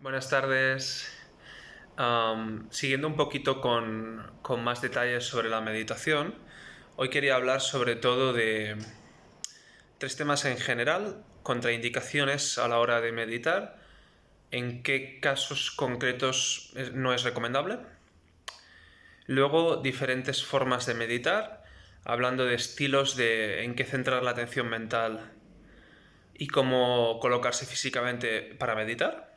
Buenas tardes. Siguiendo un poquito con más detalles sobre la meditación, hoy quería hablar sobre todo de tres temas en general: contraindicaciones a la hora de meditar, en qué casos concretos no es recomendable, luego diferentes formas de meditar, hablando de estilos de en qué centrar la atención mental y cómo colocarse físicamente para meditar.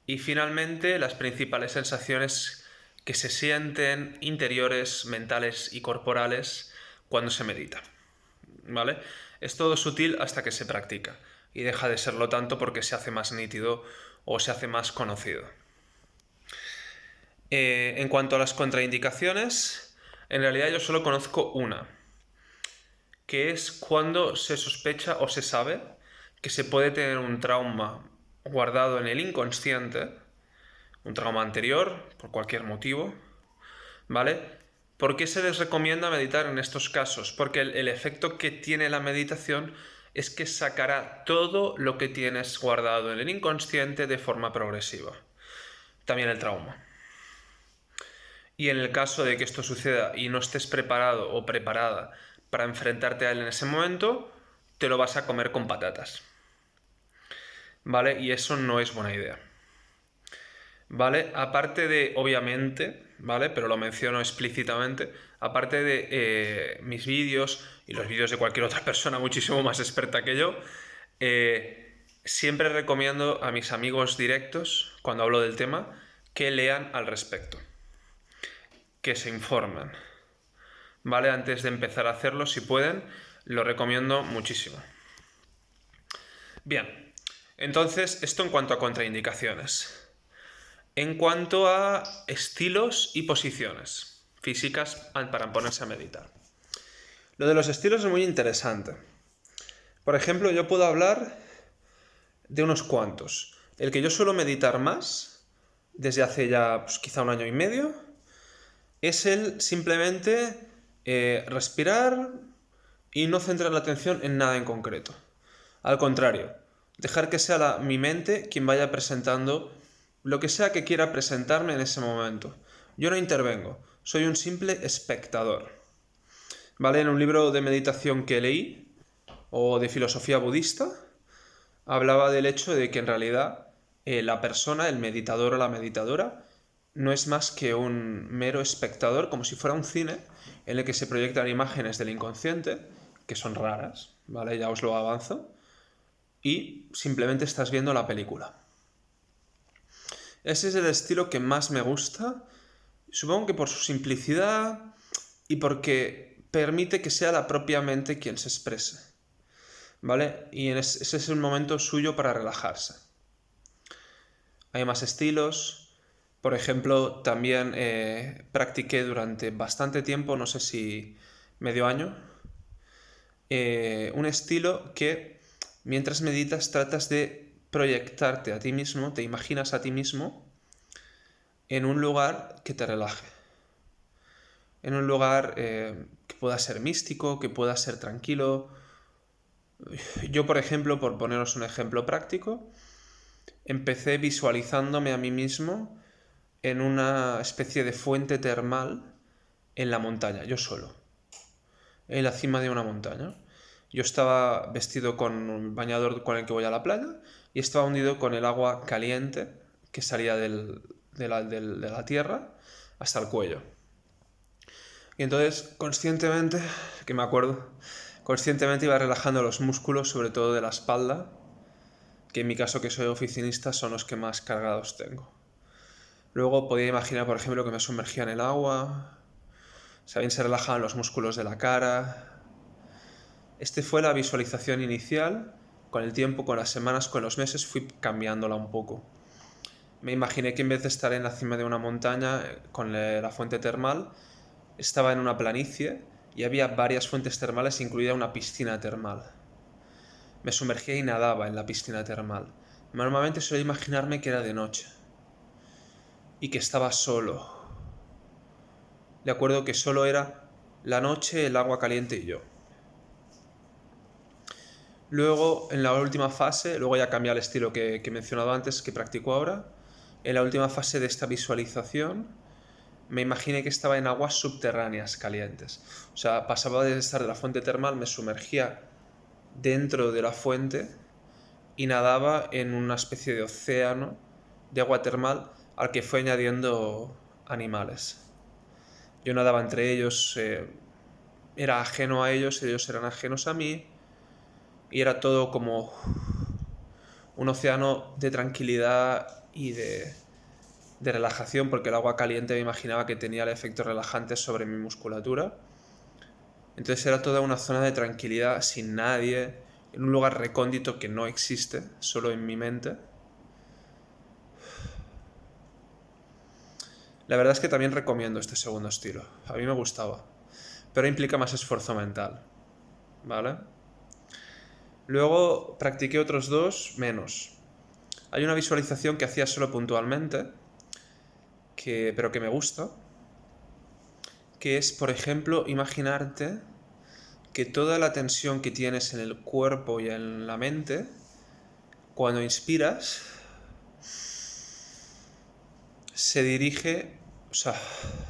Y finalmente, las principales sensaciones que se sienten interiores, mentales y corporales cuando se medita. ¿Vale? Es todo sutil hasta que se practica y deja de serlo tanto porque se hace más nítido o se hace más conocido. En cuanto a las contraindicaciones, en realidad yo solo conozco una, que es cuando se sospecha o se sabe que se puede tener un trauma guardado en el inconsciente, un trauma anterior, por cualquier motivo, ¿vale? ¿Por qué se les recomienda meditar en estos casos? Porque el efecto que tiene la meditación es que sacará todo lo que tienes guardado en el inconsciente de forma progresiva. También el trauma. Y en el caso de que esto suceda y no estés preparado o preparada para enfrentarte a él en ese momento, te lo vas a comer con patatas. ¿Vale? Y eso no es buena idea. ¿Vale? Aparte de, obviamente, ¿vale? Pero lo menciono explícitamente, aparte de mis vídeos y los vídeos de cualquier otra persona muchísimo más experta que yo, siempre recomiendo a mis amigos directos, cuando hablo del tema, que lean al respecto, que se informen, ¿vale? Antes de empezar a hacerlo, si pueden, lo recomiendo muchísimo. Bien, entonces, esto en cuanto a contraindicaciones. En cuanto a estilos y posiciones físicas para ponerse a meditar. Lo de los estilos es muy interesante. Por ejemplo, yo puedo hablar de unos cuantos. El que yo suelo meditar más, desde hace ya pues, quizá un año y medio, es el simplemente respirar y no centrar la atención en nada en concreto. Al contrario, dejar que sea mi mente quien vaya presentando lo que sea que quiera presentarme en ese momento. Yo no intervengo, soy un simple espectador. ¿Vale? En un libro de meditación que leí, o de filosofía budista, hablaba del hecho de que en realidad la persona, el meditador o la meditadora, no es más que un mero espectador, como si fuera un cine en el que se proyectan imágenes del inconsciente, que son raras, ¿vale? Ya os lo avanzo, y simplemente estás viendo la película. Ese es el estilo que más me gusta, supongo que por su simplicidad y porque permite que sea la propia mente quien se exprese, ¿vale? Y ese es un momento suyo para relajarse. Hay más estilos. Por ejemplo, también practiqué durante bastante tiempo, no sé si medio año, un estilo que mientras meditas tratas de proyectarte a ti mismo, te imaginas a ti mismo en un lugar que te relaje. En un lugar que pueda ser místico, que pueda ser tranquilo. Yo, por ejemplo, por poneros un ejemplo práctico, empecé visualizándome a mí mismo en una especie de fuente termal en la montaña, yo solo, en la cima de una montaña. Yo estaba vestido con un bañador con el que voy a la playa y estaba hundido con el agua caliente que salía de la tierra hasta el cuello. Y entonces, conscientemente, que me acuerdo, conscientemente iba relajando los músculos, sobre todo de la espalda, que en mi caso, que soy oficinista, son los que más cargados tengo. Luego podía imaginar, por ejemplo, que me sumergía en el agua. También se relajaban los músculos de la cara. Este fue la visualización inicial. Con el tiempo, con las semanas, con los meses, fui cambiándola un poco. Me imaginé que en vez de estar en la cima de una montaña con la fuente termal, estaba en una planicie y había varias fuentes termales, incluida una piscina termal. Me sumergía y nadaba en la piscina termal. Normalmente suelo imaginarme que era de noche y que estaba solo. De acuerdo que solo era la noche, el agua caliente y yo. Luego, en la última fase, luego ya cambia el estilo que he mencionado antes, que practico ahora. En la última fase de esta visualización, me imaginé que estaba en aguas subterráneas calientes. O sea, pasaba de estar de la fuente termal, me sumergía dentro de la fuente y nadaba en una especie de océano de agua termal al que fue añadiendo animales. Yo nadaba entre ellos, era ajeno a ellos eran ajenos a mí, y era todo como un océano de tranquilidad y de relajación, porque el agua caliente me imaginaba que tenía el efecto relajante sobre mi musculatura. Entonces era toda una zona de tranquilidad, sin nadie, en un lugar recóndito que no existe, solo en mi mente. La verdad es que también recomiendo este segundo estilo. A mí me gustaba, pero implica más esfuerzo mental, ¿vale? Luego practiqué otros dos menos. Hay una visualización que hacía solo puntualmente, pero que me gusta, que es, por ejemplo, imaginarte que toda la tensión que tienes en el cuerpo y en la mente, cuando inspiras, se dirige, o sea,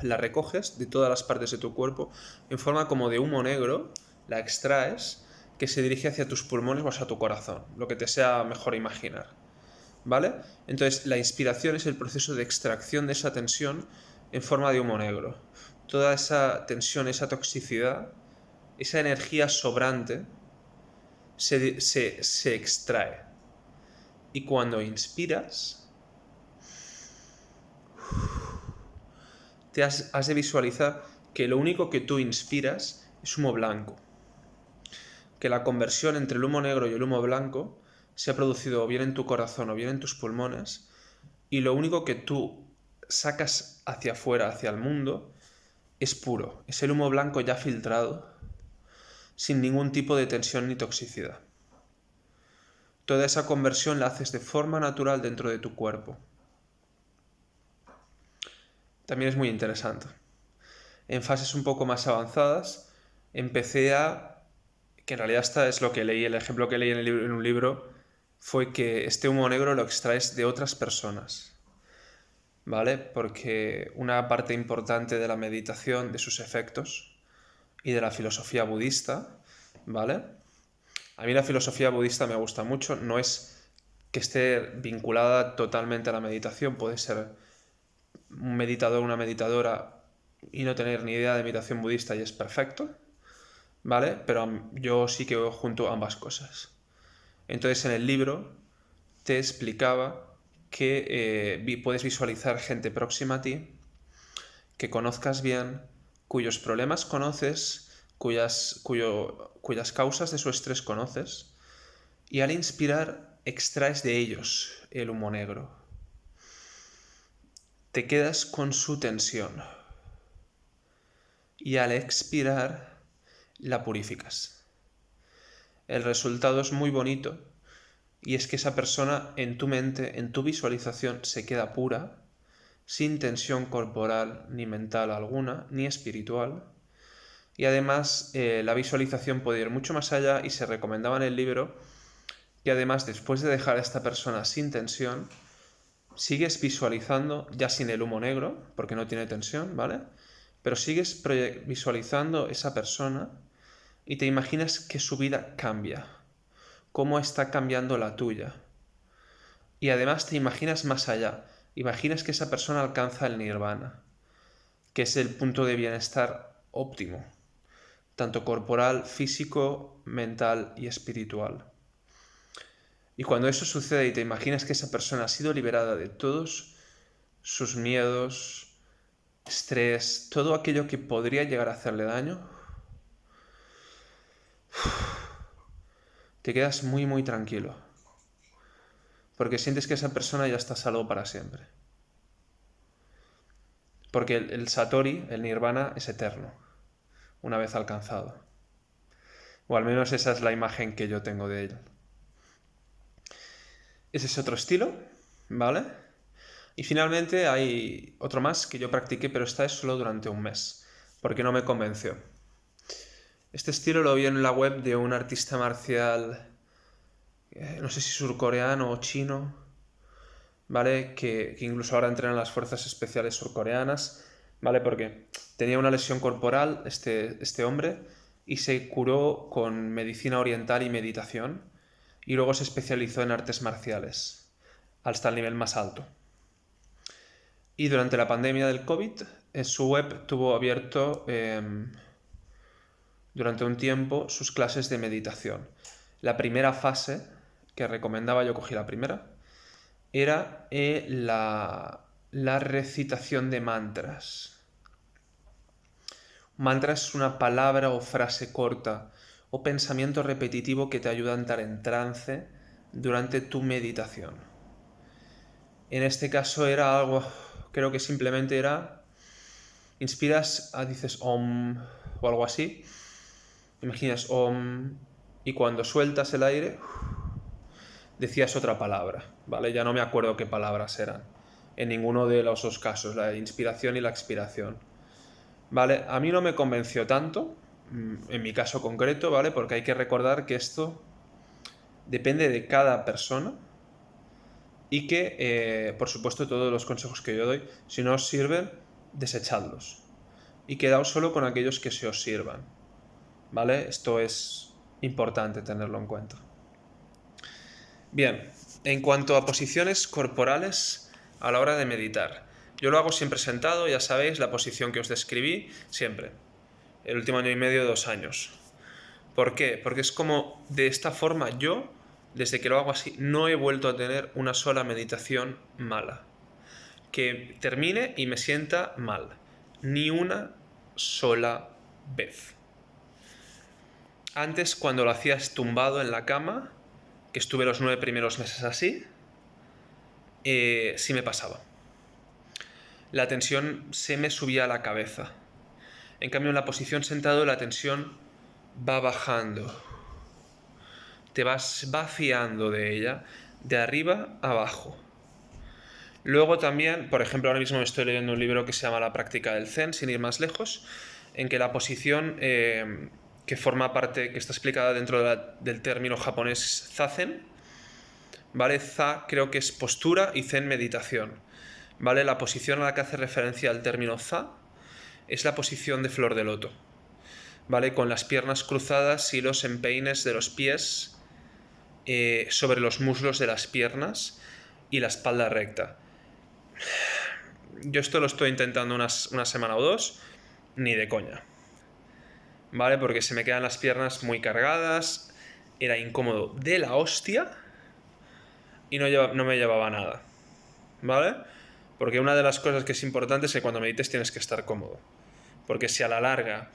la recoges de todas las partes de tu cuerpo en forma como de humo negro, la extraes, que se dirige hacia tus pulmones o hacia tu corazón, lo que te sea mejor imaginar, ¿vale? Entonces, la inspiración es el proceso de extracción de esa tensión en forma de humo negro. Toda esa tensión, esa toxicidad, esa energía sobrante se extrae. Y cuando inspiras, has de visualizar que lo único que tú inspiras es humo blanco. Que la conversión entre el humo negro y el humo blanco se ha producido o bien en tu corazón o bien en tus pulmones, y lo único que tú sacas hacia afuera, hacia el mundo, es puro. Es el humo blanco ya filtrado, sin ningún tipo de tensión ni toxicidad. Toda esa conversión la haces de forma natural dentro de tu cuerpo. También es muy interesante. En fases un poco más avanzadas, empecé que en realidad esta es lo que leí, el ejemplo que leí en un libro, fue que este humo negro lo extraes de otras personas, ¿vale? Porque una parte importante de la meditación, de sus efectos, y de la filosofía budista, ¿vale? A mí la filosofía budista me gusta mucho, no es que esté vinculada totalmente a la meditación, puede ser un meditador o una meditadora y no tener ni idea de meditación budista y es perfecto, ¿vale? Pero yo sí que junto ambas cosas. Entonces en el libro te explicaba que puedes visualizar gente próxima a ti, que conozcas bien, cuyos problemas conoces, cuyas causas de su estrés conoces, y al inspirar extraes de ellos el humo negro. Te quedas con su tensión y al expirar la purificas. El resultado es muy bonito y es que esa persona en tu mente, en tu visualización, se queda pura, sin tensión corporal ni mental alguna, ni espiritual. Y además la visualización puede ir mucho más allá y se recomendaba en el libro que además después de dejar a esta persona sin tensión, sigues visualizando, ya sin el humo negro, porque no tiene tensión, ¿vale? Pero sigues visualizando esa persona y te imaginas que su vida cambia, cómo está cambiando la tuya. Y además te imaginas más allá, imaginas que esa persona alcanza el nirvana, que es el punto de bienestar óptimo, tanto corporal, físico, mental y espiritual. Y cuando eso sucede y te imaginas que esa persona ha sido liberada de todos sus miedos, estrés, todo aquello que podría llegar a hacerle daño, te quedas muy muy tranquilo. Porque sientes que esa persona ya está a salvo para siempre. Porque el Satori, el Nirvana, es eterno, una vez alcanzado. O al menos esa es la imagen que yo tengo de él. Ese es otro estilo, ¿vale? Y finalmente hay otro más que yo practiqué, pero esta es solo durante un mes, porque no me convenció. Este estilo lo vi en la web de un artista marcial no sé si surcoreano o chino, ¿vale? Que incluso ahora entrena en las fuerzas especiales surcoreanas, ¿vale? Porque tenía una lesión corporal este hombre y se curó con medicina oriental y meditación y luego se especializó en artes marciales hasta el nivel más alto. Y durante la pandemia del COVID, en su web tuvo abierto durante un tiempo sus clases de meditación. La primera fase que recomendaba, yo cogí la primera, era la recitación de mantras. Mantra es una palabra o frase corta o pensamiento repetitivo que te ayuda a entrar en trance durante tu meditación. En este caso era algo, creo que simplemente era, inspiras, dices om o algo así, imaginas om y cuando sueltas el aire decías otra palabra, ¿vale? Ya no me acuerdo qué palabras eran en ninguno de los dos casos, la inspiración y la expiración. ¿Vale? A mí no me convenció tanto, en mi caso concreto, ¿vale? Porque hay que recordar que esto depende de cada persona y que, por supuesto, todos los consejos que yo doy, si no os sirven, desechadlos. Y quedaos solo con aquellos que se os sirvan, ¿vale? Esto es importante tenerlo en cuenta. Bien, en cuanto a posiciones corporales a la hora de meditar. Yo lo hago siempre sentado, ya sabéis, la posición que os describí, siempre. El último año y medio, 2 años. ¿Por qué? Porque es como, de esta forma yo, desde que lo hago así, no he vuelto a tener una sola meditación mala. Que termine y me sienta mal. Ni una sola vez. Antes, cuando lo hacías tumbado en la cama, que estuve los 9 primeros meses así, sí me pasaba. La tensión se me subía a la cabeza. En cambio, en la posición sentado, la tensión va bajando. Te vas vaciando de ella, de arriba a abajo. Luego también, por ejemplo, ahora mismo estoy leyendo un libro que se llama La práctica del Zen, sin ir más lejos, en que la posición que forma parte, que está explicada dentro del término japonés Zazen, ¿vale? Za creo que es postura y Zen meditación, ¿vale? La posición a la que hace referencia el término Za es la posición de flor de loto, ¿vale? Con las piernas cruzadas y los empeines de los pies sobre los muslos de las piernas y la espalda recta. Yo esto lo estoy intentando una semana o 2, ni de coña, ¿vale? Porque se me quedan las piernas muy cargadas, era incómodo de la hostia y no me llevaba nada, ¿vale? Porque una de las cosas que es importante es que cuando medites tienes que estar cómodo. Porque si a la larga,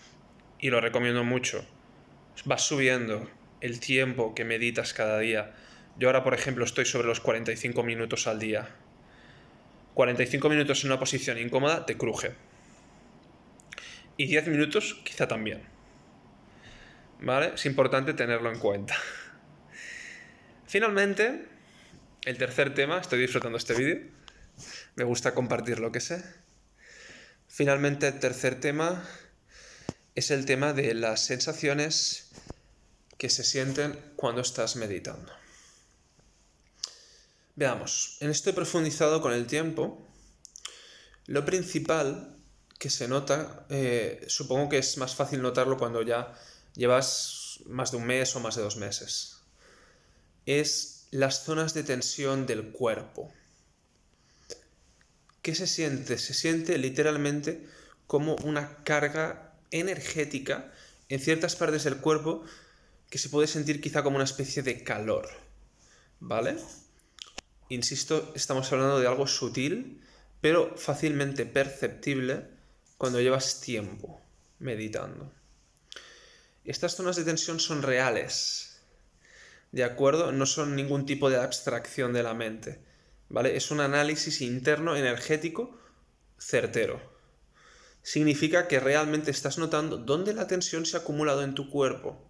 y lo recomiendo mucho, vas subiendo el tiempo que meditas cada día. Yo ahora, por ejemplo, estoy sobre los 45 minutos al día. 45 minutos en una posición incómoda te cruje. Y 10 minutos quizá también. ¿Vale? Es importante tenerlo en cuenta. Finalmente, el tercer tema, estoy disfrutando este vídeo. Me gusta compartir lo que sé. Finalmente, el tercer tema es el tema de las sensaciones que se sienten cuando estás meditando. Veamos, en esto he profundizado con el tiempo. Lo principal que se nota, supongo que es más fácil notarlo cuando ya llevas más de un mes o más de 2 meses, es las zonas de tensión del cuerpo. ¿Qué se siente? Se siente literalmente como una carga energética en ciertas partes del cuerpo que se puede sentir quizá como una especie de calor, ¿vale? Insisto, estamos hablando de algo sutil, pero fácilmente perceptible cuando llevas tiempo meditando. Estas zonas de tensión son reales, ¿de acuerdo? No son ningún tipo de abstracción de la mente, ¿vale? Es un análisis interno energético certero. Significa que realmente estás notando dónde la tensión se ha acumulado en tu cuerpo.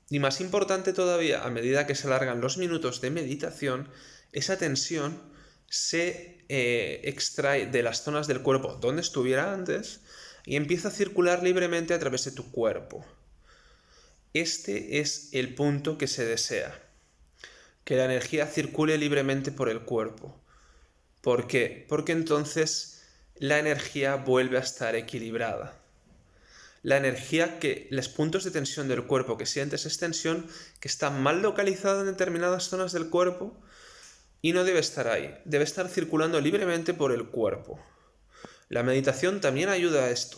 Y más importante todavía, a medida que se alargan los minutos de meditación, esa tensión se extrae de las zonas del cuerpo donde estuviera antes y empieza a circular libremente a través de tu cuerpo. Este es el punto que se desea. que la energía circule libremente por el cuerpo. ¿Por qué? Porque entonces la energía vuelve a estar equilibrada. La energía los puntos de tensión del cuerpo que sientes es tensión que está mal localizada en determinadas zonas del cuerpo y no debe estar ahí, debe estar circulando libremente por el cuerpo. La meditación también ayuda a esto,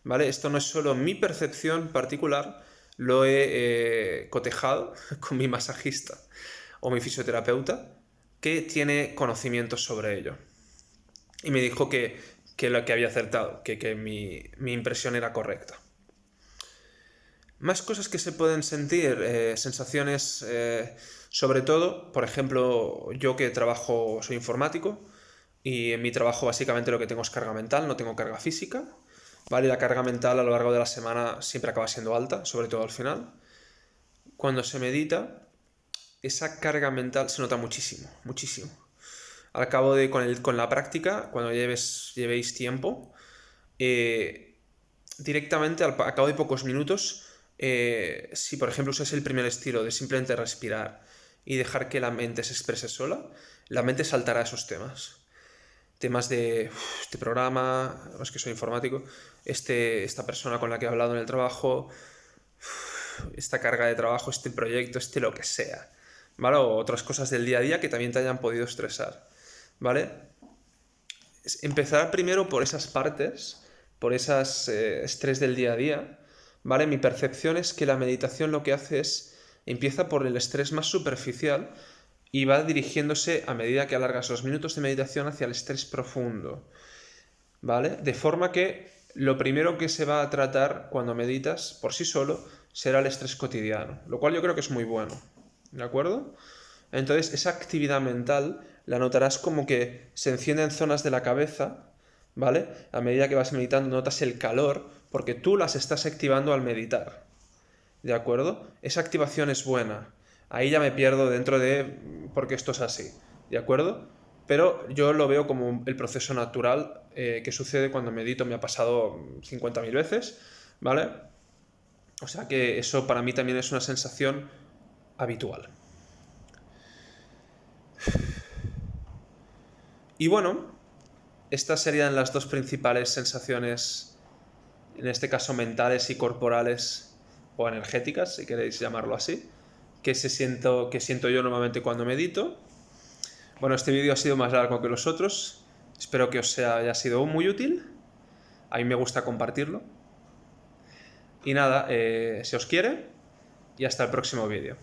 ¿vale? Esto no es solo mi percepción particular, lo he cotejado con mi masajista o mi fisioterapeuta, que tiene conocimientos sobre ello. Y me dijo que había acertado, que mi impresión era correcta. Más cosas que se pueden sentir, sensaciones, sobre todo, por ejemplo, yo que trabajo, soy informático, y en mi trabajo básicamente lo que tengo es carga mental, no tengo carga física, ¿vale? Y la carga mental a lo largo de la semana siempre acaba siendo alta, sobre todo al final. Cuando se medita, esa carga mental se nota muchísimo, muchísimo. Al cabo de, con la práctica, cuando llevéis tiempo, directamente al cabo de pocos minutos, si por ejemplo usas el primer estilo de simplemente respirar y dejar que la mente se exprese sola, la mente saltará a esos temas. Temas de este programa, es que soy informático, esta persona con la que he hablado en el trabajo, esta carga de trabajo, este proyecto, lo que sea, ¿vale? O otras cosas del día a día que también te hayan podido estresar, ¿vale? Empezar primero por esas partes, por esas estrés del día a día, ¿vale? Mi percepción es que la meditación lo que hace es, empieza por el estrés más superficial y va dirigiéndose a medida que alargas los minutos de meditación hacia el estrés profundo, ¿vale? De forma que lo primero que se va a tratar cuando meditas por sí solo será el estrés cotidiano, lo cual yo creo que es muy bueno, ¿de acuerdo? Entonces esa actividad mental la notarás como que se encienden zonas de la cabeza, ¿vale? A medida que vas meditando notas el calor porque tú las estás activando al meditar, ¿de acuerdo? Esa activación es buena. Ahí ya me pierdo dentro de porque esto es así, ¿de acuerdo? Pero yo lo veo como el proceso natural que sucede cuando medito. Me ha pasado 50.000 veces, ¿vale? O sea que eso para mí también es una sensación habitual. Y bueno, estas serían las dos principales sensaciones, en este caso mentales y corporales o energéticas, si queréis llamarlo así, que siento yo normalmente cuando medito. Bueno, este vídeo ha sido más largo que los otros. Espero que os haya sido muy útil. A mí me gusta compartirlo. Y nada, se os quiere y hasta el próximo vídeo.